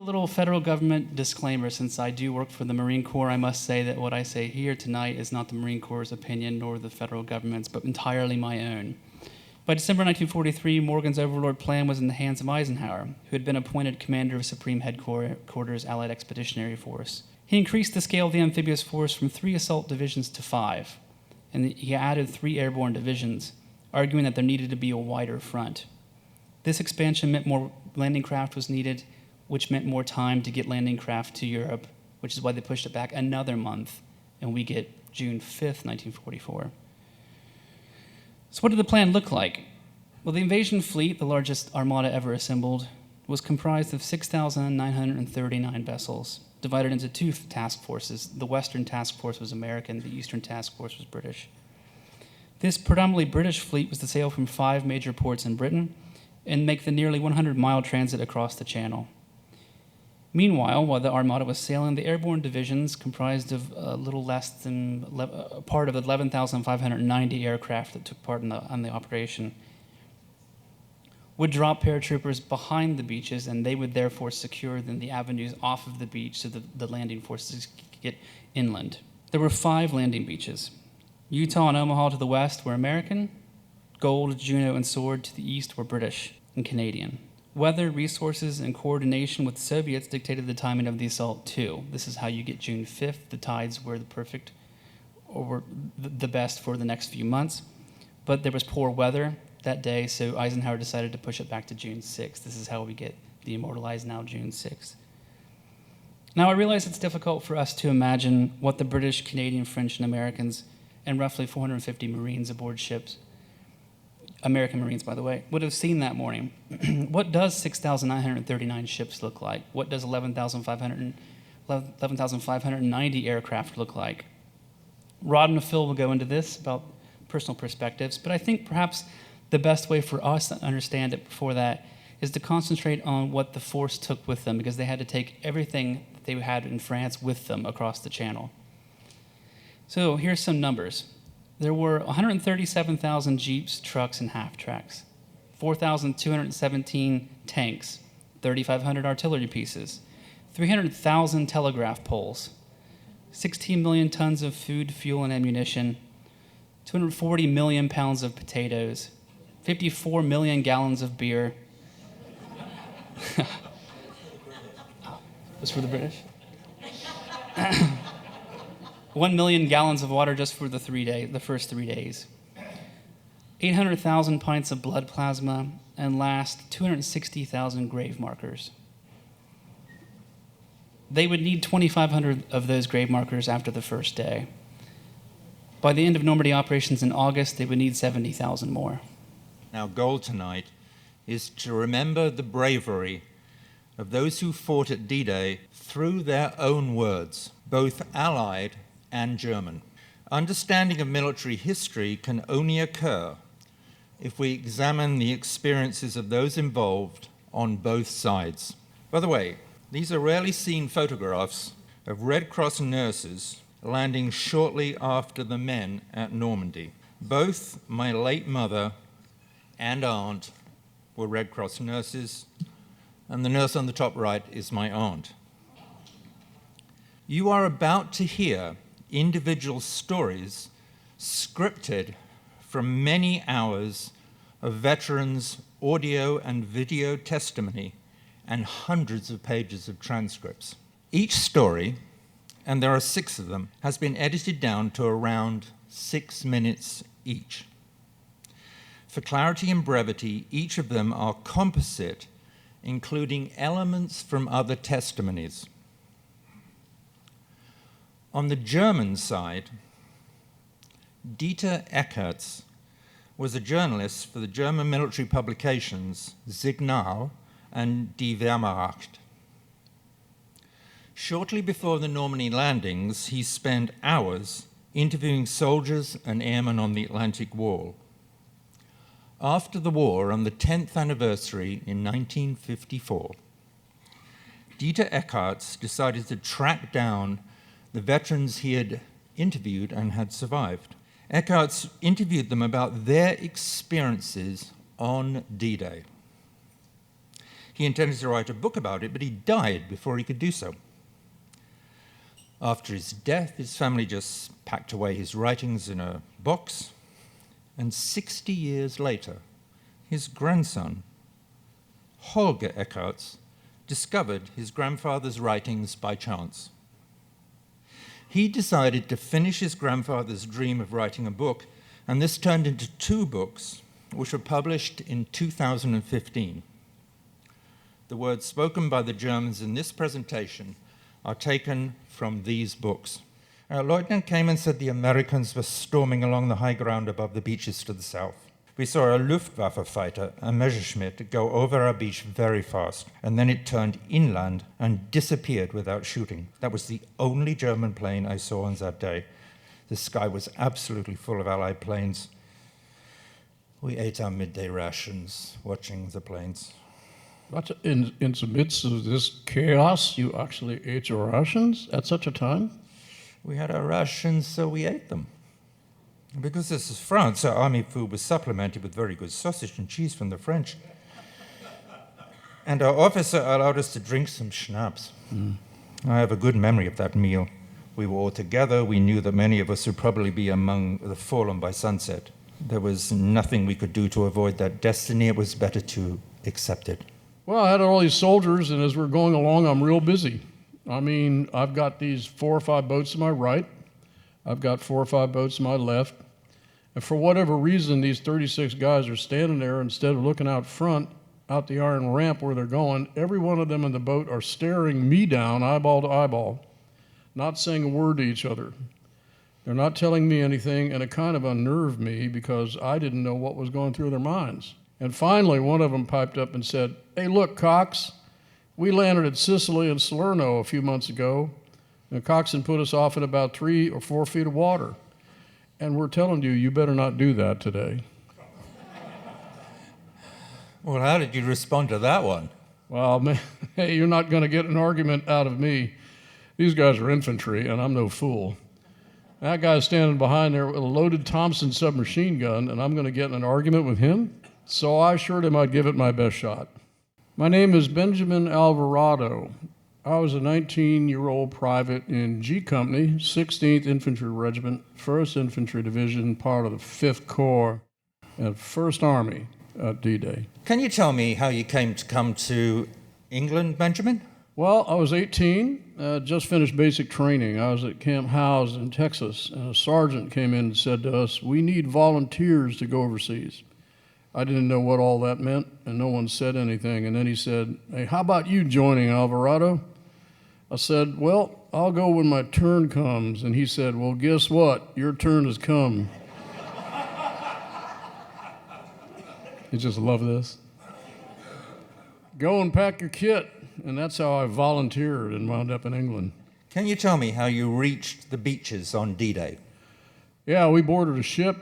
A little federal government disclaimer: since I do work for the Marine Corps, I must say that what I say here tonight is not the Marine Corps' opinion nor the federal government's, but entirely my own. By December 1943, Morgan's overlord plan was in the hands of Eisenhower, who had been appointed commander of Supreme Headquarters Allied Expeditionary Force. He increased the scale of the amphibious force from 3 assault divisions to 5, and he added 3 airborne divisions, arguing that there needed to be a wider front. This expansion meant more landing craft was needed, which meant more time to get landing craft to Europe, which is why they pushed it back another month, and we get June 5th, 1944. So what did the plan look like? Well, the invasion fleet, the largest armada ever assembled, was comprised of 6,939 vessels, divided into 2 task forces. The Western Task Force was American, the Eastern Task Force was British. This predominantly British fleet was to sail from 5 major ports in Britain and make the nearly 100-mile transit across the Channel. Meanwhile, while the Armada was sailing, the airborne divisions, comprised of a little less than part of 11,590 aircraft that took part in the operation, would drop paratroopers behind the beaches, and they would therefore secure then the avenues off of the beach so that the landing forces could get inland. There were 5 landing beaches. Utah and Omaha to the west were American, Gold, Juneau, and Sword to the east were British and Canadian. Weather, resources, and coordination with the Soviets dictated the timing of the assault too. This is how you get June 5th. The tides were the perfect, or were the best for the next few months. But there was poor weather that day, so Eisenhower decided to push it back to June 6th. This is how we get the immortalized now June 6th. Now I realize it's difficult for us to imagine what the British, Canadian, French, and Americans, and roughly 450 Marines aboard ships, American Marines, by the way, would have seen that morning. What does 6,939 ships look like? What does 11,590 aircraft look like? Rod and Phil will go into this about personal perspectives, but I think perhaps the best way for us to understand it before that is to concentrate on what the force took with them, because they had to take everything that they had in France with them across the Channel. So here's some numbers. There were 137,000 jeeps, trucks, and half-tracks, 4,217 tanks, 3,500 artillery pieces, 300,000 telegraph poles, 16 million tons of food, fuel, and ammunition, 240 million pounds of potatoes, 54 million gallons of beer. This for the British? 1 million gallons of water just for the first 3 days. 800,000 pints of blood plasma, and last, 260,000 grave markers. They would need 2,500 of those grave markers after the first day. By the end of Normandy operations in August, they would need 70,000 more. Our goal tonight is to remember the bravery of those who fought at D-Day through their own words, both Allied and German. Understanding of military history can only occur if we examine the experiences of those involved on both sides. By the way, these are rarely seen photographs of Red Cross nurses landing shortly after the men at Normandy. Both my late mother and aunt were Red Cross nurses, and the nurse on the top right is my aunt. You are about to hear individual stories scripted from many hours of veterans' audio and video testimony and hundreds of pages of transcripts. Each story, and there are 6 of them, has been edited down to around 6 minutes each. For clarity and brevity, each of them are composite, including elements from other testimonies. On the German side, Dieter Eckertz was a journalist for the German military publications Signal and Die Wehrmacht. Shortly before the Normandy landings, he spent hours interviewing soldiers and airmen on the Atlantic Wall. After the war, on the 10th anniversary in 1954, Dieter Eckertz decided to track down the veterans he had interviewed and had survived. Eckertz interviewed them about their experiences on D-Day. He intended to write a book about it, but he died before he could do so. After his death, his family just packed away his writings in a box, and 60 years later, his grandson, Holger Eckarts, discovered his grandfather's writings by chance. He decided to finish his grandfather's dream of writing a book, and this turned into 2 books, which were published in 2015. The words spoken by the Germans in this presentation are taken from these books. Our lieutenant came and said the Americans were storming along the high ground above the beaches to the south. We saw a Luftwaffe fighter, a Messerschmitt, go over our beach very fast, and then it turned inland and disappeared without shooting. That was the only German plane I saw on that day. The sky was absolutely full of Allied planes. We ate our midday rations, watching the planes. But in the midst of this chaos, you actually ate your rations at such a time? We had our rations, so we ate them. Because this is France, our army food was supplemented with very good sausage and cheese from the French. And our officer allowed us to drink some schnapps. I have a good memory of that meal. We were all together. We knew that many of us would probably be among the fallen by sunset. There was nothing we could do to avoid that destiny. It was better to accept it. Well, I had all these soldiers, and as we're going along, I'm real busy. I mean, I've got these 4 or 5 boats to my right. I've got 4 or 5 boats to my left. And for whatever reason, these 36 guys are standing there instead of looking out front, out the iron ramp where they're going. Every one of them in the boat are staring me down, eyeball to eyeball, not saying a word to each other. They're not telling me anything, and it kind of unnerved me because I didn't know what was going through their minds. And finally, one of them piped up and said, "Hey, look, Cox, we landed at Sicily and Salerno a few months ago, and the coxswain put us off in about 3 or 4 feet of water. And we're telling you, you better not do that today." Well, how did you respond to that one? Well, man, hey, you're not going to get an argument out of me. These guys are infantry, and I'm no fool. That guy's standing behind there with a loaded Thompson submachine gun, and I'm going to get in an argument with him? So I assured him I'd give it my best shot. My name is Benjamin Alvarado. I was a 19-year-old private in G Company, 16th Infantry Regiment, 1st Infantry Division, part of the 5th Corps, and 1st Army at D-Day. Can you tell me how you came to come to England, Benjamin? Well, I was 18, just finished basic training. I was at Camp Howes in Texas, and a sergeant came in and said to us, "We need volunteers to go overseas." I didn't know what all that meant, and no one said anything. And then he said, "Hey, how about you joining, Alvarado?" I said, "Well, I'll go when my turn comes." And he said, "Well, guess what? Your turn has come." You just love this. Go and pack your kit. And that's how I volunteered and wound up in England. Can you tell me how you reached the beaches on D-Day? Yeah, we boarded a ship,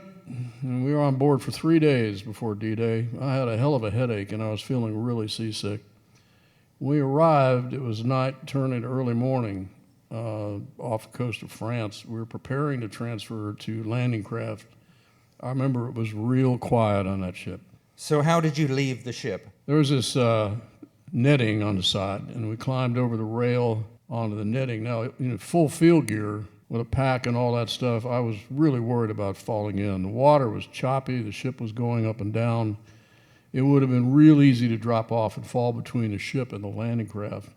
and we were on board for 3 days before D-Day. I had a hell of a headache, and I was feeling really seasick. When we arrived, it was night turning to early morning off the coast of France. We were preparing to transfer to landing craft. I remember it was real quiet on that ship. So how did you leave the ship? There was this netting on the side, and we climbed over the rail onto the netting. Now, full field gear with a pack and all that stuff, I was really worried about falling in. The water was choppy, the ship was going up and down. It would have been real easy to drop off and fall between the ship and the landing craft.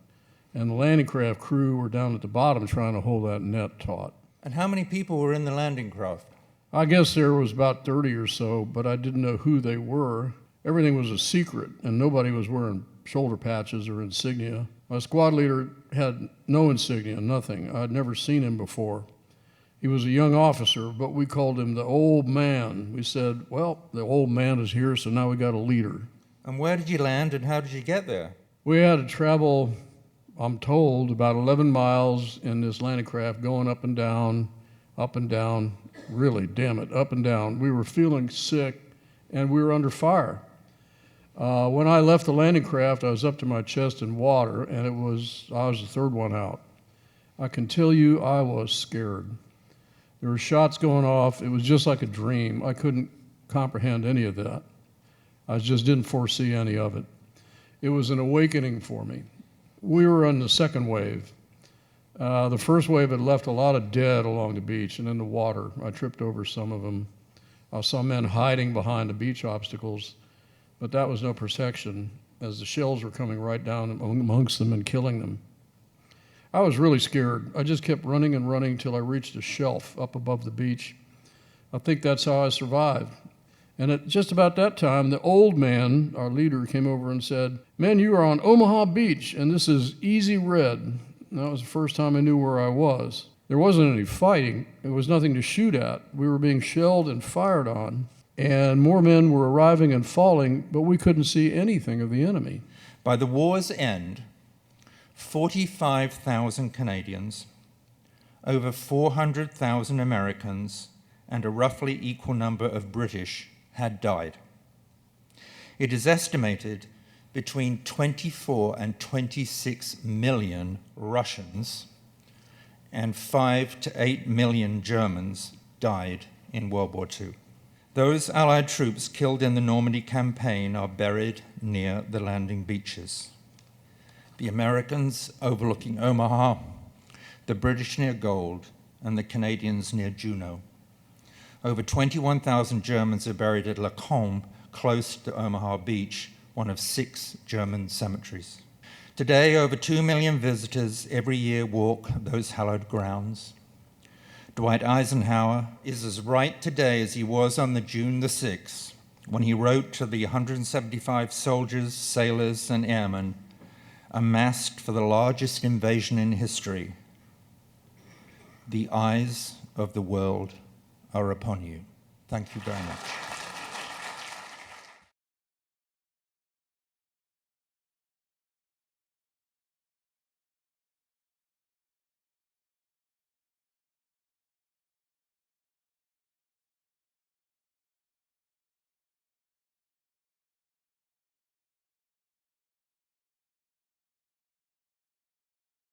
And the landing craft crew were down at the bottom trying to hold that net taut. And how many people were in the landing craft? I guess there was about 30 or so, but I didn't know who they were. Everything was a secret, and nobody was wearing shoulder patches or insignia. My squad leader had no insignia, nothing. I'd never seen him before. He was a young officer, but we called him the old man. We said, well, the old man is here, so now we got a leader. And where did you land, and how did you get there? We had to travel, I'm told, about 11 miles in this landing craft, going up and down, really, damn it, up and down. We were feeling sick, and we were under fire. When I left the landing craft, I was up to my chest in water, and I was the third one out. I can tell you I was scared. There were shots going off. It was just like a dream. I couldn't comprehend any of that. I just didn't foresee any of it. it was an awakening for me. We were on the second wave. The first wave had left a lot of dead along the beach and in the water. I tripped over some of them. I saw men hiding behind the beach obstacles, but that was no protection as the shells were coming right down amongst them and killing them. I was really scared. I just kept running and running till I reached a shelf up above the beach. I think that's how I survived. And at just about that time, the old man, our leader, came over and said, "Man, you are on Omaha Beach, and this is Easy Red." And that was the first time I knew where I was. There wasn't any fighting. There was nothing to shoot at. We were being shelled and fired on, and more men were arriving and falling, but we couldn't see anything of the enemy. By the war's end, 45,000 Canadians, over 400,000 Americans, and a roughly equal number of British had died. It is estimated between 24 and 26 million Russians and 5 to 8 million Germans died in World War II. Those Allied troops killed in the Normandy campaign are buried near the landing beaches. The Americans overlooking Omaha, the British near Gold, and the Canadians near Juneau. Over 21,000 Germans are buried at La Combe, close to Omaha Beach, one of 6 German cemeteries. Today, over 2 million visitors every year walk those hallowed grounds. Dwight Eisenhower is as right today as he was on the June the 6th, when he wrote to the 175 soldiers, sailors, and airmen amassed for the largest invasion in history. "The eyes of the world are upon you." Thank you very much.